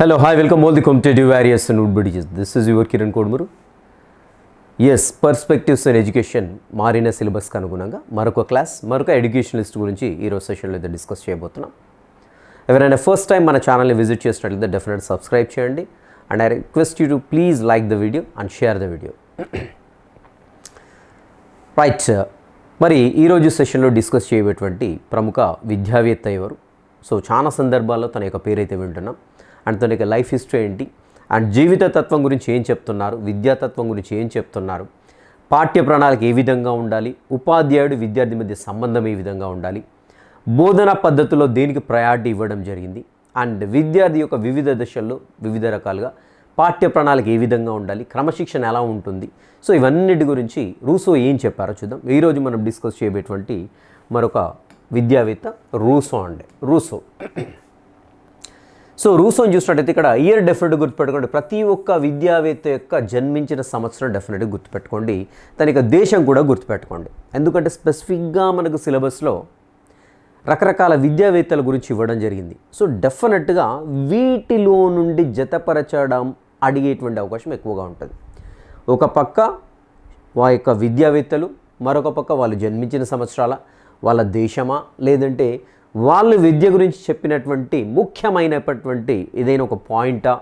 Hello, hi, welcome all the competitive various notebooks. This is your Kiran Kodmuru. Yes, perspectives in education మారిన syllabus అనుగుణంగా మరొక class మరొక educationalist గురించి ఈరోజు సెషన్లో అయితే డిస్కస్ చేయబోతున్నాం. ఎవరైనా ఫస్ట్ టైం మన ఛానల్ని విజిట్ చేసినట్లయితే డెఫినెట్ సబ్స్క్రైబ్ చేయండి and I request you to please like the video and share the video. Right, మరి ఈరోజు సెషన్లో డిస్కస్ చేయబోయేటువంటి ప్రముఖ విద్యావేత్త ఎవరు? సో చాలా సందర్భాల్లో తన యొక్క పేరైతే వింటున్నాం అండ్ తన యొక్క లైఫ్ హిస్టరీ ఏంటి అండ్ జీవిత తత్వం గురించి ఏం చెప్తున్నారు, విద్యాతత్వం గురించి ఏం చెప్తున్నారు, పాఠ్య ప్రణాళిక ఏ విధంగా ఉండాలి, ఉపాధ్యాయుడు విద్యార్థి మధ్య సంబంధం ఏ విధంగా ఉండాలి, బోధనా పద్ధతిలో దేనికి ప్రయారిటీ ఇవ్వడం జరిగింది అండ్ విద్యార్థి యొక్క వివిధ దశల్లో వివిధ రకాలుగా పాఠ్య ప్రణాళిక ఏ విధంగా ఉండాలి, క్రమశిక్షణ ఎలా ఉంటుంది, సో ఇవన్నిటి గురించి రూసో ఏం చెప్పారో చూద్దాం. ఈరోజు మనం డిస్కస్ చేయబోయేటువంటి మరొక విద్యావేత్త రూసో. సో రూసోని చూసినట్టయితే ఇక్కడ ఇయర్ డెఫినెట్గా గుర్తుపెట్టుకోండి. ప్రతి ఒక్క విద్యావేత్త యొక్క జన్మించిన సంవత్సరం డెఫినెట్గా గుర్తుపెట్టుకోండి. తన యొక్క దేశం కూడా గుర్తుపెట్టుకోండి. ఎందుకంటే స్పెసిఫిక్గా మనకు సిలబస్లో రకరకాల విద్యావేత్తల గురించి ఇవ్వడం జరిగింది. సో డెఫినెట్గా వీటిలో నుండి జతపరచడం అడిగేటువంటి అవకాశం ఎక్కువగా ఉంటుంది. ఒక పక్క వాళ్ళ యొక్క విద్యావేత్తలు, మరొక పక్క వాళ్ళు జన్మించిన సంవత్సరాల, వాళ్ళ దేశమా, లేదంటే వాళ్ళు విద్య గురించి చెప్పినటువంటి ముఖ్యమైనటువంటి ఏదైనా ఒక పాయింటా,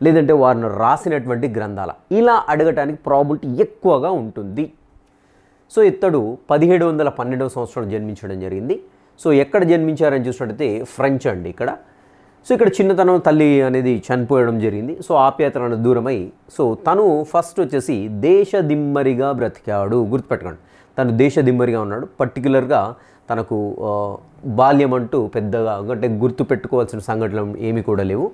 లేదంటే వారిని రాసినటువంటి గ్రంథాల, ఇలా అడగటానికి ప్రాబిలిటీ ఎక్కువగా ఉంటుంది. సో ఇతడు 1712వ సంవత్సరంలో జన్మించడం జరిగింది. సో ఎక్కడ జన్మించారని చూసినట్టయితే ఫ్రెంచ్ అండి ఇక్కడ. సో ఇక్కడ చిన్నతనం తల్లి అనేది చనిపోయడం జరిగింది. సో ఆప్యాయతలను దూరమై సో తను ఫస్ట్ వచ్చేసి దేశదిమ్మరిగా బ్రతికాడు. గుర్తుపెట్టుకోండి, తను దేశదిమ్మరిగా ఉన్నాడు. పర్టికులర్గా తనకు బాల్యం అంటూ పెద్దగా అంటే గుర్తు పెట్టుకోవాల్సిన సంఘటనలు ఏమీ కూడా లేవు.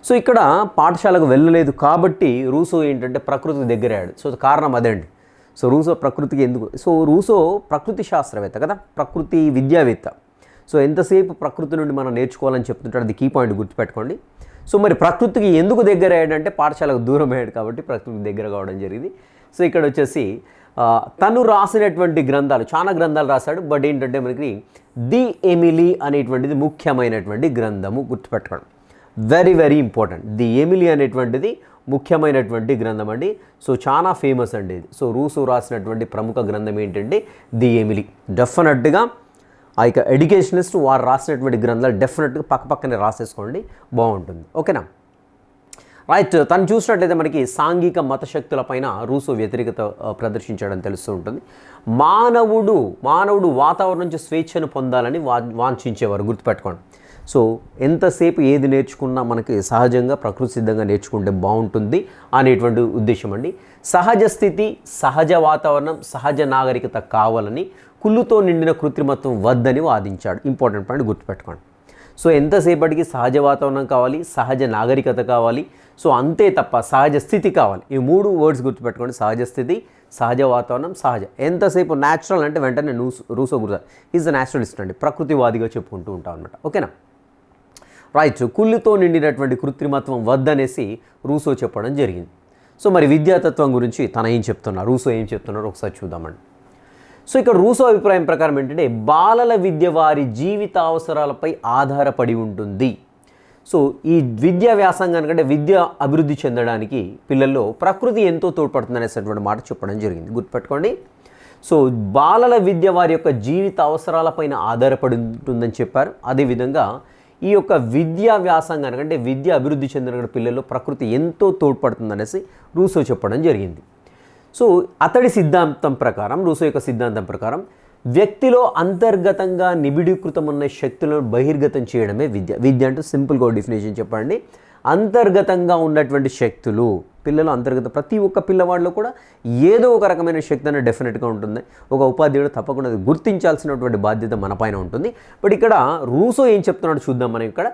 సో ఇక్కడ పాఠశాలకు వెళ్ళలేదు కాబట్టి రూసో ఏంటంటే ప్రకృతికి దగ్గరయ్యాడు. సో కారణం అదే అండి. సో రూసో ప్రకృతికి ఎందుకు, సో రూసో ప్రకృతి శాస్త్రవేత్త కదా, ప్రకృతి విద్యావేత్త. సో ఎంతసేపు ప్రకృతి నుండి మనం నేర్చుకోవాలని చెప్తుంటాడు, అది కీ పాయింట్ గుర్తుపెట్టుకోండి. సో మరి ప్రకృతికి ఎందుకు దగ్గర అయ్యాడంటే పాఠశాలకు దూరం అయ్యాడు కాబట్టి ప్రకృతికి దగ్గర కావడం జరిగింది. సో ఇక్కడ వచ్చేసి తను రాసినటువంటి గ్రంథాలు, చాలా గ్రంథాలు రాశాడు. బట్ ఏంటంటే మనకి ది ఎమిలీ అనేటువంటిది ముఖ్యమైనటువంటి గ్రంథము. గుర్తుపెట్టుకోండి, very very important. The Emily అనేటువంటిది ముఖ్యమైనటువంటి గ్రంథం అండి. సో చాలా ఫేమస్ అండి ఇది. సో రూసో రాసినటువంటి ప్రముఖ గ్రంథం ఏంటంటే ది ఎమిలీ. డెఫినెట్గా ఆ యొక్క ఎడ్యుకేషనిస్ట్ వారు రాసినటువంటి గ్రంథాలు డెఫినెట్గా పక్కపక్కనే రాసేసుకోండి, బాగుంటుంది. ఓకేనా? రైట్, తను చూసినట్లయితే మనకి సాంఘిక మతశక్తులపైన రూసో వ్యతిరేకత ప్రదర్శించడం తెలుస్తూ ఉంటుంది. మానవుడు వాతావరణం నుంచి స్వేచ్ఛను పొందాలని వాంఛించేవారు. గుర్తుపెట్టుకోండి. సో ఎంతసేపు ఏది నేర్చుకున్నా మనకి సహజంగా ప్రకృతి సిద్ధంగా నేర్చుకుంటే బాగుంటుంది అనేటువంటి ఉద్దేశం అండి. సహజ స్థితి, సహజ వాతావరణం, సహజ నాగరికత కావాలని, కుళ్ళుతో నిండిన కృత్రిమత్వం వద్దని వాదించాడు. ఇంపార్టెంట్ పాయింట్ గుర్తుపెట్టుకోండి. సో ఎంతసేపటికి సహజ వాతావరణం కావాలి, సహజ నాగరికత కావాలి, సో అంతే తప్ప సహజ స్థితి కావాలి. ఈ మూడు వర్డ్స్ గుర్తుపెట్టుకోండి. సహజ స్థితి, సహజ వాతావరణం, సహజ. ఎంతసేపు న్యాచురల్ అంటే వెంటనే రూసో గుర్తు, ఈజ్ అ న్యాచురలిస్ట్ అండి, ప్రకృతివాదిగా చెప్పుకుంటూ ఉంటాం అనమాట. ఓకేనా? రైట్, కుళ్ళుతో నిండినటువంటి కృత్రిమత్వం వద్దనేసి రూసో చెప్పడం జరిగింది. సో మరి విద్యాతత్వం గురించి తన ఏం చెప్తున్నారు, రూసో ఏం చెప్తున్నారో ఒకసారి చూద్దామండి. సో ఇక్కడ రూసో అభిప్రాయం ప్రకారం ఏంటంటే బాలల విద్య వారి జీవిత అవసరాలపై ఆధారపడి ఉంటుంది. సో ఈ విద్యా వ్యాసంగానికి అంటే విద్య అభివృద్ధి చెందడానికి పిల్లల్లో ప్రకృతి ఎంతో తోడ్పడుతుంది అనేటువంటి మాట చెప్పడం జరిగింది. గుర్తుపెట్టుకోండి. సో బాలల విద్య వారి యొక్క జీవిత అవసరాలపైన ఆధారపడి ఉంటుందని చెప్పారు. అదేవిధంగా ఈ యొక్క విద్యా వ్యాసంగానికి అంటే విద్య అభివృద్ధి చెందిన పిల్లల్లో ప్రకృతి ఎంతో తోడ్పడుతుంది అనేసి రూసో చెప్పడం జరిగింది. సో అతడి సిద్ధాంతం ప్రకారం, రూసో యొక్క సిద్ధాంతం ప్రకారం వ్యక్తిలో అంతర్గతంగా నిబిడీకృతమున్న శక్తులను బహిర్గతం చేయడమే విద్య. విద్య అంటే సింపుల్గా డెఫినేషన్ చెప్పండి. అంతర్గతంగా ఉన్నటువంటి శక్తులు పిల్లలు అంతర్గత, ప్రతి ఒక్క పిల్లవాడిలో కూడా ఏదో ఒక రకమైన శక్తి అనేది డెఫినెట్గా ఉంటుంది. ఒక ఉపాధ్యాయుడు తప్పకుండా అది గుర్తించాల్సినటువంటి బాధ్యత మన పైన ఉంటుంది. బట్ ఇక్కడ రూసో ఏం చెప్తున్నాడు చూద్దాం మనం. ఇక్కడ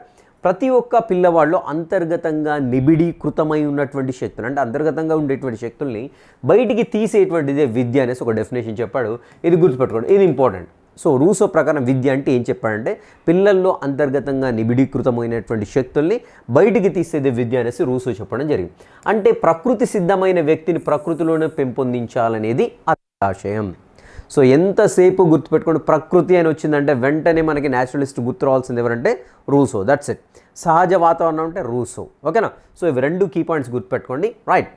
ప్రతి ఒక్క పిల్లవాడిలో అంతర్గతంగా నిబిడీకృతమై ఉన్నటువంటి శక్తులు అంటే అంతర్గతంగా ఉండేటువంటి శక్తుల్ని బయటికి తీసేటువంటిదే విద్య అనేసి ఒక డెఫినేషన్ చెప్పాడు. ఇది గుర్తుపెట్టుకోండి, ఇది ఇంపార్టెంట్. సో రూసో ప్రకారం విద్య అంటే ఏం చెప్పాడంటే పిల్లల్లో అంతర్గతంగా నిబిడీకృతమైనటువంటి శక్తుల్ని బయటికి తీసేదే విద్య అనేసి రూసో చెప్పడం జరిగింది. అంటే ప్రకృతి సిద్ధమైన వ్యక్తిని ప్రకృతిలోనే పెంపొందించాలనేది ఆశయం. సో ఎంతసేపు గుర్తుపెట్టుకోండి, ప్రకృతి అని వచ్చిందంటే వెంటనే మనకి న్యాచురలిస్ట్ గుర్తు రావాల్సింది ఎవరంటే రూసో. That's it. సహజ వాతావరణం అంటే రూసో. ఓకేనా? సో ఇవి 2 కీ పాయింట్స్ గుర్తుపెట్టుకోండి. రైట్.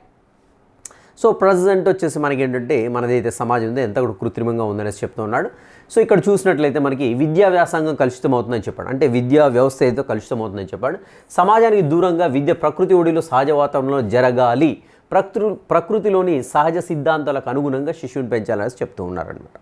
సో ప్రజెంట్ వచ్చేసి మనకి ఏంటంటే మనదైతే సమాజం ఉందో ఎంత కూడా కృత్రిమంగా ఉందనేసి చెప్తూ ఉన్నాడు. సో ఇక్కడ చూసినట్లయితే మనకి విద్యా వ్యాసంగం కలుషితం అవుతుందని చెప్పాడు. అంటే విద్యా వ్యవస్థ ఏదో కలుషితం అవుతుందని చెప్పాడు. సమాజానికి దూరంగా విద్య ప్రకృతి ఒడిలో సహజ వాతావరణంలో జరగాలి, ప్రకృతిలోని సహజ సిద్ధాంతాలకు అనుగుణంగా శిశువుని పెంచాలని చెప్తూ ఉన్నారనమాట.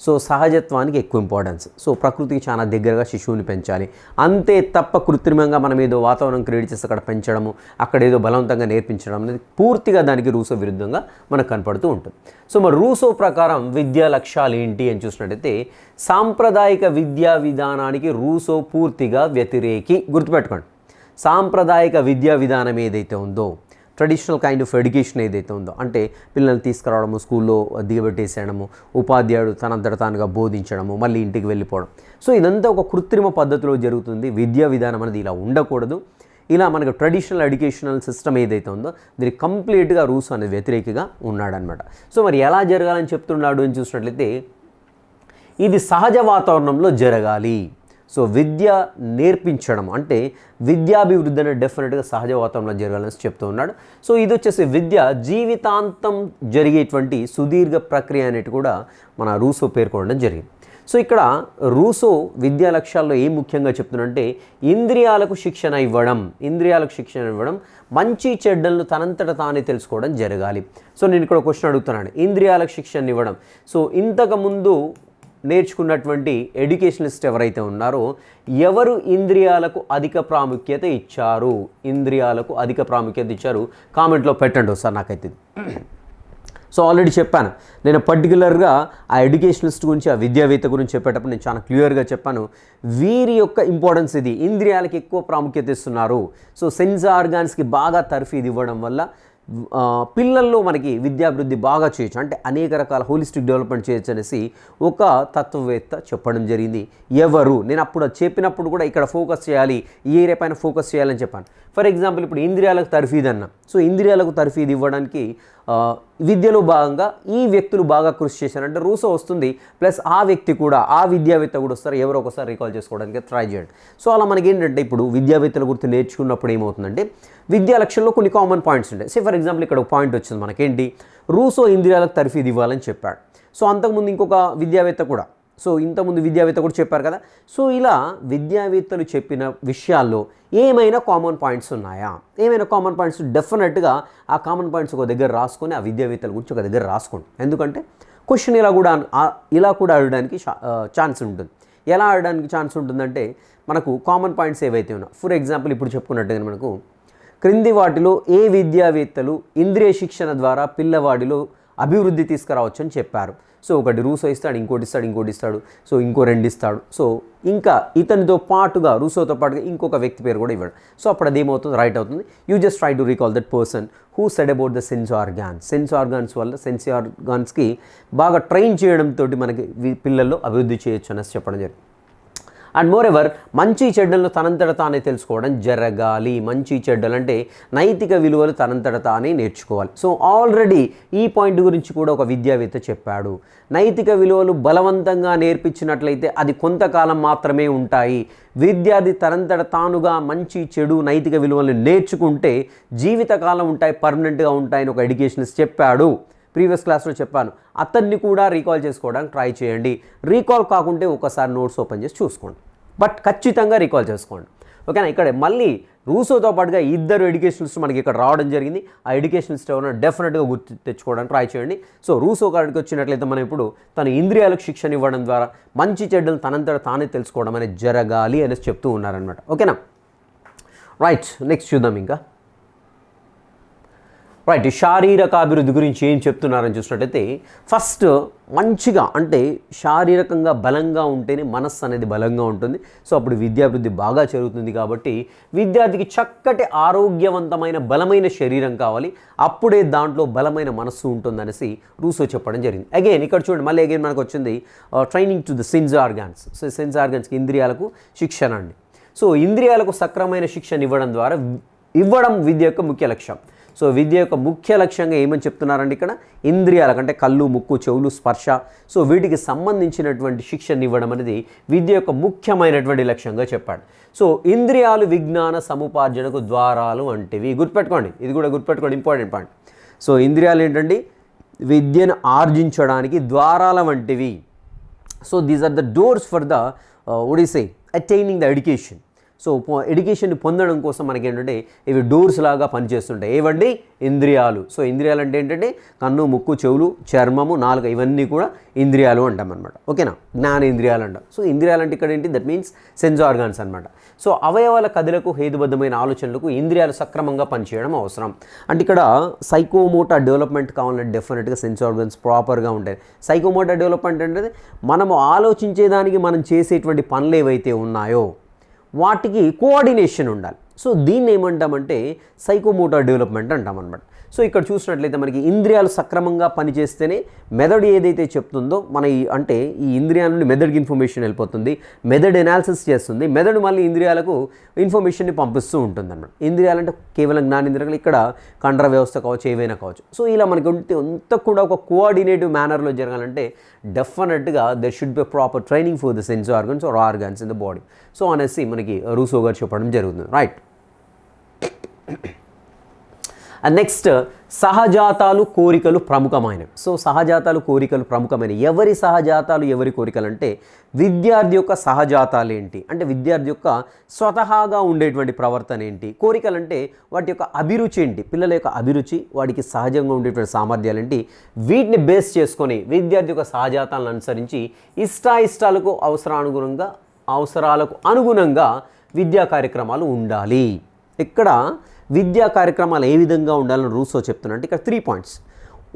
సో సహజత్వానికి ఎక్కువ ఇంపార్టెన్స్. సో ప్రకృతికి చాలా దగ్గరగా శిశువుని పెంచాలి, అంతే తప్ప కృత్రిమంగా మనం ఏదో వాతావరణం క్రియేట్ చేసి అక్కడ పెంచడము, అక్కడ ఏదో బలవంతంగా నేర్పించడం అనేది పూర్తిగా దానికి రూసో విరుద్ధంగా మనకు కనపడుతూ ఉంటుంది. సో మరి రూసో ప్రకారం విద్యా లక్ష్యాలు ఏంటి అని చూసినట్టయితే సాంప్రదాయిక విద్యా విధానానికి రూసో పూర్తిగా వ్యతిరేకి. గుర్తుపెట్టుకోండి, సాంప్రదాయిక విద్యా విధానం ఏదైతే ఉందో, ట్రెడిషనల్ కైండ్ ఆఫ్ ఎడ్యుకేషన్ ఏదైతే ఉందో, అంటే పిల్లల్ని తీసుకురావడము, స్కూల్లో దిగబెట్టేసేయడము, ఉపాధ్యాయుడు తనంతట తానుగా బోధించడము, మళ్ళీ ఇంటికి వెళ్ళిపోవడం. సో ఇదంతా ఒక కృత్రిమ పద్ధతిలో జరుగుతుంది. విద్యా విధానం అనేది ఇలా ఉండకూడదు. ఇలా మనకు ట్రెడిషనల్ ఎడ్యుకేషనల్ సిస్టమ్ ఏదైతే ఉందో దీనికి కంప్లీట్గా రూసో అనేది వ్యతిరేకిగా ఉన్నాడనమాట. సో మరి ఎలా జరగాలని చెప్తున్నాడు అని చూసినట్లయితే ఇది సహజ వాతావరణంలో జరగాలి. సో విద్య నేర్పించడం అంటే విద్యాభివృద్ధి అనేది డెఫినెట్గా సహజ వాతావరణంలో జరగాలని చెప్తూ ఉన్నాడు. సో ఇది వచ్చేసి విద్య జీవితాంతం జరిగేటువంటి సుదీర్ఘ ప్రక్రియ అనేది కూడా మన రూసో పేర్కొనడం జరిగింది. సో ఇక్కడ రూసో విద్యా లక్ష్యాల్లో ఏం ముఖ్యంగా చెప్తున్నాడంటే ఇంద్రియాలకు శిక్షణ ఇవ్వడం, మంచి చెడ్డలను తనంతట తానే తెలుసుకోవడం జరగాలి. సో నేను ఇక్కడ క్వశ్చన్ అడుగుతున్నాను, ఇంద్రియాలకు శిక్షణ ఇవ్వడం. సో ఇంతకుముందు నేర్చుకున్నటువంటి ఎడ్యుకేషనలిస్ట్ ఎవరైతే ఉన్నారో ఎవరు ఇంద్రియాలకు అధిక ప్రాముఖ్యత ఇచ్చారు కామెంట్లో పెట్టండి ఒకసారి నాకైతే. సో ఆల్రెడీ చెప్పాను నేను పర్టికులర్గా ఆ ఎడ్యుకేషనలిస్ట్ గురించి, ఆ విద్యావేత్త గురించి చెప్పేటప్పుడు నేను చాలా క్లియర్గా చెప్పాను, వీరి యొక్క ఇంపార్టెన్స్ ఇది, ఇంద్రియాలకు ఎక్కువ ప్రాముఖ్యత ఇస్తున్నారు. సో సెన్స్ ఆర్గాన్స్కి బాగా తర్ఫీదు ఇవ్వడం వల్ల పిల్లల్లో మనకి విద్యాభివృద్ధి బాగా చేయొచ్చు, అంటే అనేక రకాల హోలిస్టిక్ డెవలప్మెంట్ చేయొచ్చు అనేసి ఒక తత్వవేత్త చెప్పడం జరిగింది. ఎవరు నేను అప్పుడు చెప్పినప్పుడు కూడా ఇక్కడ ఫోకస్ చేయాలి, ఈ ఏరియా పైన ఫోకస్ చేయాలని చెప్పాను. ఫర్ ఎగ్జాంపుల్ ఇప్పుడు ఇంద్రియాలకు తర్ఫీదు అన్న. సో ఇంద్రియాలకు తర్ఫీదు ఇవ్వడానికి విద్యలో భాగంగా ఈ వ్యక్తులు బాగా కృషి చేశారంటే రూసో వస్తుంది, ప్లస్ ఆ వ్యక్తి కూడా, ఆ విద్యావేత్త కూడా వస్తారు, ఎవరో ఒకసారి రీకాల్ చేసుకోవడానికి ట్రై చేయండి. సో అలా మనకి ఏంటంటే ఇప్పుడు విద్యావేత్తల గురించి నేర్చుకున్నప్పుడు ఏమవుతుందంటే విద్యా లక్ష్యంలో కొన్ని కామన్ పాయింట్స్ ఉంటాయి. ఫర్ ఎగ్జాంపుల్ ఇక్కడ ఒక పాయింట్ వచ్చింది మనకేంటి, రూసో ఇంద్రియాలకు తర్ఫీదు ఇవ్వాలని చెప్పాడు. సో అంతకుముందు ఇంకొక విద్యావేత్త కూడా, సో ఇంతకుముందు విద్యావేత్త కూడా చెప్పారు కదా. సో ఇలా విద్యావేత్తలు చెప్పిన విషయాల్లో ఏమైనా కామన్ పాయింట్స్ ఉన్నాయా? ఏమైనా కామన్ పాయింట్స్ డెఫినెట్గా ఆ కామన్ పాయింట్స్ ఒక దగ్గర రాసుకొని ఆ విద్యావేత్తల గురించి ఒక దగ్గర రాసుకోండి. ఎందుకంటే క్వశ్చన్ ఇలా కూడా అడగడానికి ఛాన్స్ ఉంటుంది. ఎలా అడగడానికి ఛాన్స్ ఉంటుందంటే మనకు కామన్ పాయింట్స్ ఏవైతే ఉన్నాయో, ఫర్ ఎగ్జాంపుల్ ఇప్పుడు చెప్పుకున్నట్టుగా మనకు క్రింది వాటిలో ఏ విద్యావేత్తలు ఇంద్రియ శిక్షణ ద్వారా పిల్లవాడిలో అభివృద్ధి తీసుకురావచ్చు అని చెప్పారు. సో ఒకటి రూసో ఇస్తాడు, ఇంకోటి ఇస్తాడు, సో ఇంకో 2 ఇస్తాడు. సో ఇంకా ఇతనితో పాటుగా రూసోతో పాటుగా ఇంకొక వ్యక్తి పేరు కూడా ఇవ్వడు. సో అప్పుడు అదేమవుతుంది, రైట్ అవుతుంది. You just try to recall that person who said about the sense organs వల్ల సెన్స్ ఆర్గాన్స్కి బాగా ట్రైన్ చేయడంతో మనకి పిల్లల్లో అభివృద్ధి చేయొచ్చు అనేసి చెప్పడం జరిగింది. అండ్ మోర్ ఎవర్ మంచి చెడ్డలను తనంతట తానే తెలుసుకోవడం జరగాలి. మంచి చెడ్డలు అంటే నైతిక విలువలు తనంతట తానే నేర్చుకోవాలి. సో ఆల్రెడీ ఈ పాయింట్ గురించి కూడా ఒక విద్యావేత్త చెప్పాడు. నైతిక విలువలు బలవంతంగా నేర్పించినట్లయితే అది కొంతకాలం మాత్రమే ఉంటాయి. విద్యార్థి తనంతట తానుగా మంచి చెడు నైతిక విలువలను నేర్చుకుంటే జీవితకాలం ఉంటాయి, పర్మనెంట్గా ఉంటాయని ఒక ఎడ్యుకేషనిస్ట్ చెప్పాడు. ప్రీవియస్ క్లాస్లో చెప్పాను, అతన్ని కూడా రీకాల్ చేసుకోవడానికి ట్రై చేయండి. రీకాల్ కాకుంటే ఒకసారి నోట్స్ ఓపెన్ చేసి చూసుకోండి, బట్ ఖచ్చితంగా రీకాల్ చేసుకోండి. ఓకేనా? ఇక్కడ మళ్ళీ రూసోతో పాటుగా 2 ఎడ్యుకేషనలిస్ట్ మనకి ఇక్కడ రావడం జరిగింది. ఆ ఎడ్యుకేషనలిస్ట్ ఎవరైనా డెఫినెట్గా గుర్తు తెచ్చుకోవడానికి ట్రై చేయండి. సో రూసో కాడికి వచ్చినట్లయితే మనం ఇప్పుడు తన ఇంద్రియాలకు శిక్షణ ఇవ్వడం ద్వారా మంచి చెడ్డలు తనంతట తానే తెలుసుకోవడం అనేది జరగాలి అనేసి చెప్తూ ఉన్నారనమాట. ఓకేనా? రైట్, నెక్స్ట్ చూద్దాం. ఇంకా రైట్, శారీరక అభివృద్ధి గురించి ఏం చెప్తున్నారని చూసినట్టయితే ఫస్ట్ మంచిగా అంటే శారీరకంగా బలంగా ఉంటేనే మనస్సు అనేది బలంగా ఉంటుంది. సో అప్పుడు విద్యాభివృద్ధి బాగా జరుగుతుంది. కాబట్టి విద్యార్థికి చక్కటి ఆరోగ్యవంతమైన బలమైన శరీరం కావాలి, అప్పుడే దాంట్లో బలమైన మనస్సు ఉంటుందనేసి రూసో చెప్పడం జరిగింది. అగైన్ ఇక్కడ చూడండి, మళ్ళీ అగైన్ మనకు వచ్చింది training to the sense organs. So sense ఆర్గాన్స్కి ఇంద్రియాలకు శిక్షణ అండి. సో ఇంద్రియాలకు సక్రమైన శిక్షణ ఇవ్వడం విద్య యొక్క ముఖ్య లక్ష్యం. సో విద్య యొక్క ముఖ్య లక్ష్యంగా ఏమని చెప్తున్నారండి ఇక్కడ, ఇంద్రియాలకంటే కళ్ళు, ముక్కు, చెవులు, స్పర్శ, సో వీటికి సంబంధించినటువంటి శిక్షణ ఇవ్వడం అనేది విద్య యొక్క ముఖ్యమైనటువంటి లక్ష్యంగా చెప్పాడు. సో ఇంద్రియాలు విజ్ఞాన సముపార్జనకు ద్వారాలు వంటివి. గుర్తుపెట్టుకోండి, ఇది కూడా గుర్తుపెట్టుకోండి, ఇంపార్టెంట్ పాయింట్. సో ఇంద్రియాలు ఏంటండి, విద్యను ఆర్జించడానికి ద్వారాల వంటివి. So these are the doors for the odyssey attaining the education. So ఎడ్యుకేషన్ని పొందడం కోసం మనకి ఏంటంటే ఇవి డోర్స్ లాగా పనిచేస్తుంటాయి. ఏవండి, ఇంద్రియాలు. సో ఇంద్రియాలు అంటే ఏంటంటే కన్ను, ముక్కు, చెవులు, చర్మము, నాలుక, ఇవన్నీ కూడా ఇంద్రియాలు అంటాం అనమాట. ఓకేనా, జ్ఞానేంద్రియాలు అంటాం. సో ఇంద్రియాలు అంటే ఇక్కడ ఏంటి, దట్ మీన్స్ సెన్స్ ఆర్గాన్స్ అనమాట. సో అవయవాల కథలకు, హేతుబద్ధమైన ఆలోచనలకు ఇంద్రియాలు సక్రమంగా పనిచేయడం అవసరం. అంటే ఇక్కడ సైకోమోటర్ డెవలప్మెంట్ కావాలంటే డెఫినెట్గా సెన్స్ ఆర్గాన్స్ ప్రాపర్గా ఉంటాయి. సైకోమోటర్ డెవలప్మెంట్ అంటే మనము ఆలోచించేదానికి మనం చేసేటువంటి పనులు ఏవైతే ఉన్నాయో వాటికి కోఆర్డినేషన్ ఉండాలి. సో దీన్ని ఏమంటామంటే సైకోమోటర్ డెవలప్మెంట్ అంటాం అనమాట. సో ఇక్కడ చూసినట్లయితే మనకి ఇంద్రియాలు సక్రమంగా పనిచేస్తేనే మెదడు ఏదైతే చెప్తుందో మన అంటే ఈ ఇంద్రియాల నుండి మెదడుకి ఇన్ఫర్మేషన్ వెళ్ళిపోతుంది, మెదడు ఎనాలిసిస్ చేస్తుంది, మెదడు మళ్ళీ ఇంద్రియాలకు ఇన్ఫర్మేషన్ని పంపిస్తూ ఉంటుంది అనమాట. ఇంద్రియాలు అంటే కేవలం జ్ఞానేంద్రియాలు, ఇక్కడ కండర వ్యవస్థ కావచ్చు, ఏవైనా కావచ్చు. సో ఇలా మనకి అంతా కూడా ఒక కోఆర్డినేటివ్ మేనర్లో జరగాలంటే డెఫినెట్గా there should be proper training for the sense organs or organs in the body. So అనేసి మనకి రూసో గారు చెప్పడం జరుగుతుంది, రైట్. నెక్స్ట్, సహజాతాలు, కోరికలు ప్రముఖమైనవి. సో సహజాతాలు, కోరికలు ప్రముఖమైనవి. ఎవరి సహజాతాలు, ఎవరి కోరికలు అంటే విద్యార్థి యొక్క సహజాతాలు ఏంటి అంటే విద్యార్థి యొక్క స్వతహాగా ఉండేటువంటి ప్రవర్తన ఏంటి, కోరికలు అంటే వాటి యొక్క అభిరుచి ఏంటి, పిల్లల యొక్క అభిరుచి, వాడికి సహజంగా ఉండేటువంటి సామర్థ్యాలు ఏంటి, వీటిని బేస్ చేసుకొని విద్యార్థి యొక్క సహజాతాలను అనుసరించి ఇష్టాయిష్టాలకు అవసరాలకు అనుగుణంగా విద్యా కార్యక్రమాలు ఉండాలి. ఇక్కడ విద్యా కార్యక్రమాలు ఏ విధంగా ఉండాలని రూసో చెప్తున్నా అంటే ఇక్కడ 3 పాయింట్స్.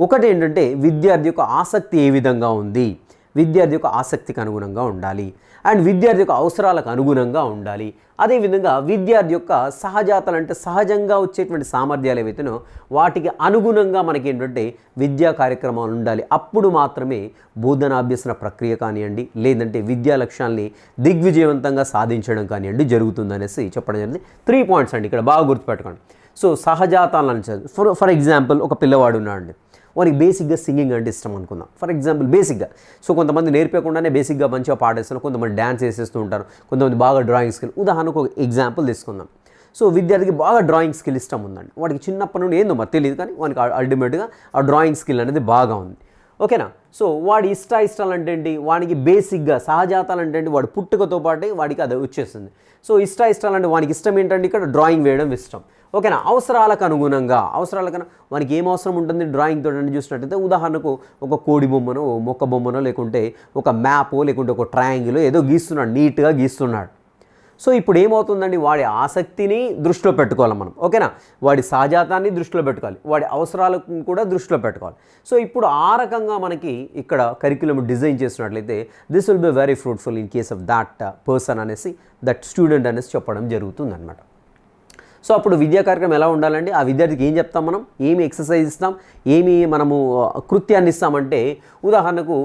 ఒకటి ఏంటంటే విద్యార్థి యొక్క ఆసక్తి ఏ విధంగా ఉంది, విద్యార్థి యొక్క ఆసక్తికి అనుగుణంగా ఉండాలి, అండ్ విద్యార్థి యొక్క అవసరాలకు అనుగుణంగా ఉండాలి. అదేవిధంగా విద్యార్థి యొక్క సహజాతలు అంటే సహజంగా వచ్చేటువంటి సామర్థ్యాలు ఏవైతేనో వాటికి అనుగుణంగా మనకి ఏంటంటే విద్యా కార్యక్రమాలు ఉండాలి. అప్పుడు మాత్రమే బోధనాభ్యసన ప్రక్రియ కానివ్వండి, లేదంటే విద్యా లక్ష్యాల్ని దిగ్విజయవంతంగా సాధించడం కానివ్వండి జరుగుతుందనేసి చెప్పడం జరిగింది. 3 పాయింట్స్ అండి, ఇక్కడ బాగా గుర్తుపెట్టుకోండి. సో సహజాతాలను ఫర్ ఎగ్జాంపుల్ ఒక పిల్లవాడు ఉన్నాడండి, వారికి బేసిక్గా సింగింగ్ అంటే ఇష్టం అనుకుందాం. ఫర్ ఎగ్జాంపుల్ బేసిక్గా, సో కొంతమంది నేర్పకుండానే బేసిక్గా మంచిగా పాడేస్తున్నారు, కొంతమంది డ్యాన్స్ వేసేస్తూ ఉంటారు, కొంతమంది బాగా డ్రాయింగ్ స్కిల్. ఉదాహరణకు ఒక ఎగ్జాంపుల్ తీసుకుందాం. సో విద్యార్థికి బాగా డ్రాయింగ్ స్కిల్ ఇష్టం ఉందండి, వాడికి చిన్నప్పటి నుండి ఏందో మరి తెలియదు, కానీ వానికి అల్టిమేట్గా ఆ డ్రాయింగ్ స్కిల్ అనేది బాగా ఉంది. ఓకేనా, సో వాడి ఇష్టాలు అంటే ఏంటి, వాడికి బేసిక్గా సహజాతాలు అంటే ఏంటి, వాడు పుట్టుకతో పాటే వాడికి అది వచ్చేస్తుంది. సో ఇష్టాలు అంటే వానికి ఇష్టం ఏంటంటే ఇక్కడ డ్రాయింగ్ వేయడం ఇష్టం. ఓకేనా, అవసరాలకు అనుగుణంగా వానికి ఏం అవసరం ఉంటుంది డ్రాయింగ్ తోటి చూసినట్టయితే ఉదాహరణకు ఒక కోడి బొమ్మనో, మొక్క బొమ్మనో, లేకుంటే ఒక మ్యాపో, లేకుంటే ఒక ట్రయాంగిల్ ఏదో గీస్తున్నాడు, నీట్గా గీస్తున్నాడు. సో ఇప్పుడు ఏమవుతుందండి, వాడి ఆసక్తిని దృష్టిలో పెట్టుకోవాలి మనం. ఓకేనా, వాడి సహజాతాన్ని దృష్టిలో పెట్టుకోవాలి, వాడి అవసరాలకు కూడా దృష్టిలో పెట్టుకోవాలి. సో ఇప్పుడు ఆ రకంగా మనకి ఇక్కడ కరిక్యులం డిజైన్ చేసినట్లయితే this will be very fruitful in case of that person అనేసి, దట్ స్టూడెంట్ అనేసి చెప్పడం జరుగుతుంది అనమాట. సో అప్పుడు విద్యా కార్యక్రమం ఎలా ఉండాలండి, ఆ విద్యార్థికి ఏం చెప్తాం మనం, ఏమి ఎక్సర్సైజ్ ఇస్తాం, ఏమి మనము కృత్యాన్ని ఇస్తామంటే ఉదాహరణకు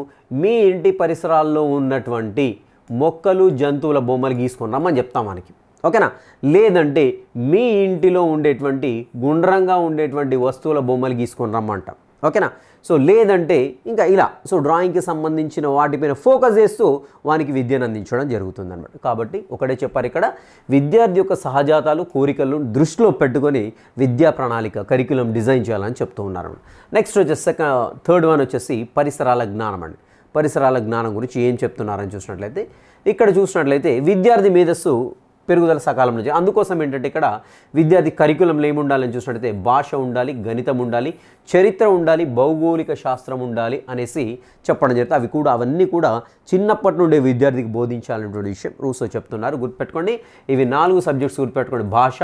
మీ ఇంటి పరిసరాల్లో ఉన్నటువంటి మొక్కలు, జంతువుల బొమ్మలు గీసుకొని రమ్మని చెప్తాం మనకి. ఓకేనా, లేదంటే మీ ఇంటిలో ఉండేటువంటి గుండ్రంగా ఉండేటువంటి వస్తువుల బొమ్మలు గీసుకొని రమ్మంటాం. ఓకేనా, సో లేదంటే ఇంకా ఇలా సో డ్రాయింగ్కి సంబంధించిన వాటిపైన ఫోకస్ చేస్తూ వానికి విద్యను అందించడం జరుగుతుంది అనమాట. కాబట్టి ఒకటే చెప్పారు ఇక్కడ, విద్యార్థి యొక్క సహజాతాలు, కోరికలను దృష్టిలో పెట్టుకొని విద్యా ప్రణాళిక కరిక్యులం డిజైన్ చేయాలని చెప్తూ ఉన్నారు. నెక్స్ట్ వచ్చేసి థర్డ్ వన్ వచ్చేసి పరిసరాల జ్ఞానం అండి. పరిసరాల జ్ఞానం గురించి ఏం చెప్తున్నారని చూసినట్లయితే ఇక్కడ చూసినట్లయితే విద్యార్థి మేధస్సు పెరుగుదల సకాలంలో అందుకోసం ఏంటంటే ఇక్కడ విద్యార్థి కరికులంలో ఏముండాలని చూసినట్టయితే భాష ఉండాలి, గణితం ఉండాలి, చరిత్ర ఉండాలి, భౌగోళిక శాస్త్రం ఉండాలి అనేసి చెప్పడం జరుగుతుంది. అవన్నీ కూడా చిన్నప్పటి నుండే విద్యార్థికి బోధించాలనేటువంటి విషయం రూసో చెప్తున్నారు. గుర్తుపెట్టుకోండి, ఇవి 4 సబ్జెక్ట్స్ గుర్తుపెట్టుకోండి: భాష,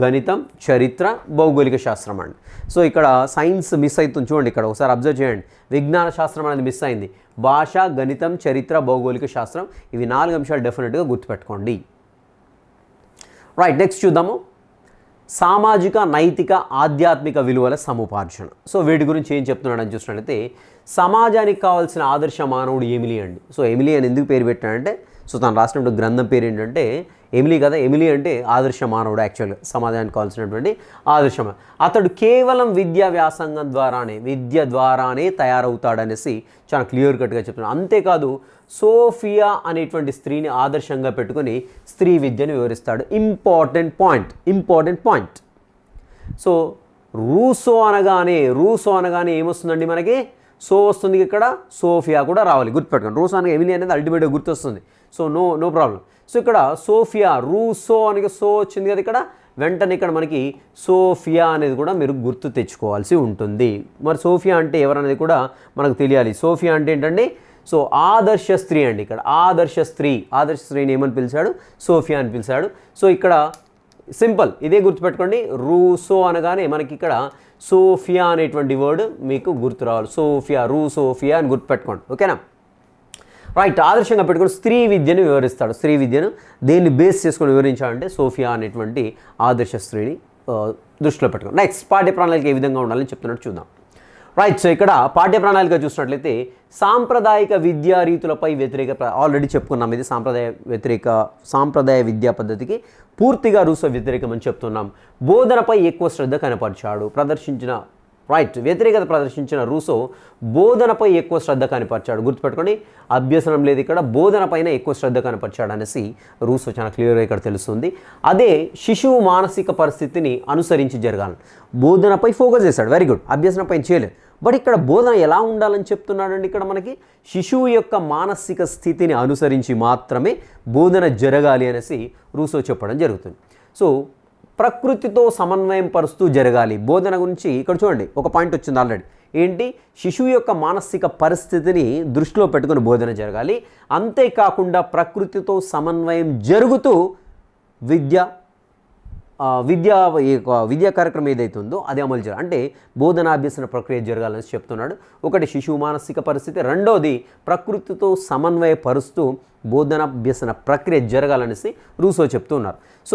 గణితం, చరిత్ర, భౌగోళిక శాస్త్రం అండి. సో ఇక్కడ సైన్స్ మిస్ అవుతుంది చూడండి, ఇక్కడ ఒకసారి అబ్జర్వ్ చేయండి. విజ్ఞాన శాస్త్రం అనేది మిస్ అయింది. భాష, గణితం, చరిత్ర, భౌగోళిక శాస్త్రం, ఇవి 4 అంశాలు డెఫినెట్గా గుర్తుపెట్టుకోండి. రైట్, నెక్స్ట్ చూద్దాము. సామాజిక, నైతిక, ఆధ్యాత్మిక విలువల సముపార్జన. సో వీటి గురించి ఏం చెప్తున్నాడని చూసినట్లయితే సమాజానికి కావాల్సిన ఆదర్శ మానవుడు ఎమిలీ అండి. సో ఎమిలీ అని ఎందుకు పేరు పెట్టాడంటే, సో తను రాసినటువంటి గ్రంథం పేరు ఏంటంటే ఎమిలీ కదా, ఎమిలీ అంటే ఆదర్శ మానవుడు, యాక్చువల్గా సమాజానికి కావాల్సినటువంటి ఆదర్శం. అతడు కేవలం విద్యా వ్యాసంగం ద్వారానే, విద్య ద్వారానే తయారవుతాడనేసి చాలా క్లియర్ కట్గా చెప్తున్నాడు. అంతేకాదు సోఫియా అనేటువంటి స్త్రీని ఆదర్శంగా పెట్టుకొని స్త్రీ విద్యను వివరిస్తాడు. Important point. సో రూసో అనగానే ఏమొస్తుందండి మనకి? సో వస్తుంది, ఇక్కడ సోఫియా కూడా రావాలి, గుర్తుపెట్టుకోండి. రూసో అనగా ఎమిలీ అనేది అల్టిమేట్గా గుర్తొస్తుంది. So no problem. సో ఇక్కడ సోఫియా, రూసో అనగా సో వచ్చింది కదా ఇక్కడ, వెంటనే ఇక్కడ మనకి సోఫియా అనేది కూడా మీరు గుర్తు తెచ్చుకోవాల్సి ఉంటుంది. మరి సోఫియా అంటే ఎవరనేది కూడా మనకు తెలియాలి. సోఫియా అంటే ఏంటండి? సో ఆదర్శ స్త్రీ అండి. ఇక్కడ ఆదర్శ స్త్రీని ఏమని పిలిచాడు? సోఫియా అని పిలిచాడు. సో ఇక్కడ సింపుల్, ఇదే గుర్తుపెట్టుకోండి. రూసో అనగానే మనకి ఇక్కడ సోఫియా అనేటువంటి వర్డ్ మీకు గుర్తు రావాలి. సోఫియా, సోఫియా అని గుర్తుపెట్టుకోండి, ఓకేనా? రైట్. ఆదర్శంగా పెట్టుకుని స్త్రీ విద్యను వివరిస్తాడు. స్త్రీ విద్యను దేన్ని బేస్ చేసుకొని వివరించాలంటే సోఫియా అనేటువంటి ఆదర్శ స్త్రీని దృష్టిలో పెట్టుకోండి. నెక్స్ట్, పాఠ్య ప్రణాళిక ఏ విధంగా ఉండాలని చెప్తున్నట్టు చూద్దాం. రైట్. సో ఇక్కడ పాఠ్య ప్రణాళిక చూసినట్లయితే సాంప్రదాయిక విద్యా రీతులపై ఆల్రెడీ చెప్పుకున్నాం. ఇది సాంప్రదాయ విద్యా పద్ధతికి పూర్తిగా రూసో వ్యతిరేకం అని చెప్తున్నాం. బోధనపై ఎక్కువ శ్రద్ధ కనపరిచాడు. వ్యతిరేకత ప్రదర్శించిన రూసో బోధనపై ఎక్కువ శ్రద్ధ కనపరిచాడు. గుర్తుపెట్టుకోండి, అభ్యసనం లేదు ఇక్కడ, బోధనపైన ఎక్కువ శ్రద్ధ కనపరిచాడు అనేసి రూసో చాలా క్లియర్గా ఇక్కడ తెలుస్తుంది. అదే శిశువు మానసిక పరిస్థితిని అనుసరించి జరగాలి. బోధనపై ఫోకస్ చేశాడు, వెరీ గుడ్. అభ్యసనంపై చేయలేదు. బట్ ఇక్కడ బోధన ఎలా ఉండాలని చెప్తున్నాడండి? ఇక్కడ మనకి శిశువు యొక్క మానసిక స్థితిని అనుసరించి మాత్రమే బోధన జరగాలి అనేసి రూసో చెప్పడం జరుగుతుంది. సో ప్రకృతితో సమన్వయం పరుస్తూ జరగాలి బోధన గురించి. ఇక్కడ చూడండి, ఒక పాయింట్ వచ్చింది ఆల్రెడీ. ఏంటి? శిశువు యొక్క మానసిక పరిస్థితిని దృష్టిలో పెట్టుకుని బోధన జరగాలి. అంతేకాకుండా ప్రకృతితో సమన్వయం జరుగుతూ విద్యా కార్యక్రమం ఏదైతే ఉందో అది అమలు చేయాలి. అంటే బోధనాభ్యసన ప్రక్రియ జరగాలని చెప్తున్నాడు. ఒకటి శిశువు మానసిక పరిస్థితి, రెండోది ప్రకృతితో సమన్వయపరుస్తూ బోధనాభ్యసన ప్రక్రియ జరగాలనేసి రూసో చెప్తున్నారు. సో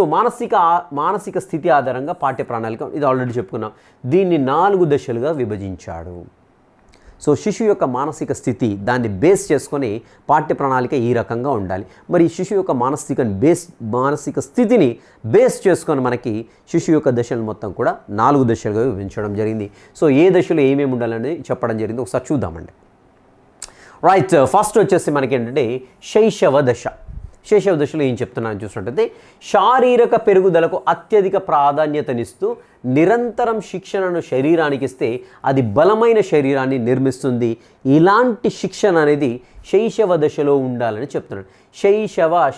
మానసిక స్థితి ఆధారంగా పాఠ్య ప్రణాళిక, ఇది ఆల్రెడీ చెప్పుకున్నాం. దీన్ని 4 దశలుగా విభజించాడు. సో శిశువు యొక్క మానసిక స్థితి, దాన్ని బేస్ చేసుకొని పాఠ్య ప్రణాళిక ఈ రకంగా ఉండాలి. మరి శిశువు యొక్క మానసిక స్థితిని బేస్ చేసుకొని మనకి శిశువు యొక్క దశలు మొత్తం కూడా 4 దశలుగా విభజించడం జరిగింది. సో ఏ దశలో ఏమేమి ఉండాలని చెప్పడం జరిగింది ఒకసారి చూద్దామండి. రైట్. ఫస్ట్ వచ్చేసి మనకి ఏంటంటే శైశవ దశలో ఏం చెప్తున్నాను చూసినట్టయితే, శారీరక పెరుగుదలకు అత్యధిక ప్రాధాన్యతనిస్తూ నిరంతరం శిక్షణను శరీరానికి ఇస్తే అది బలమైన శరీరాన్ని నిర్మిస్తుంది. ఇలాంటి శిక్షణ అనేది శైశవ దశలో ఉండాలని చెప్తున్నాడు.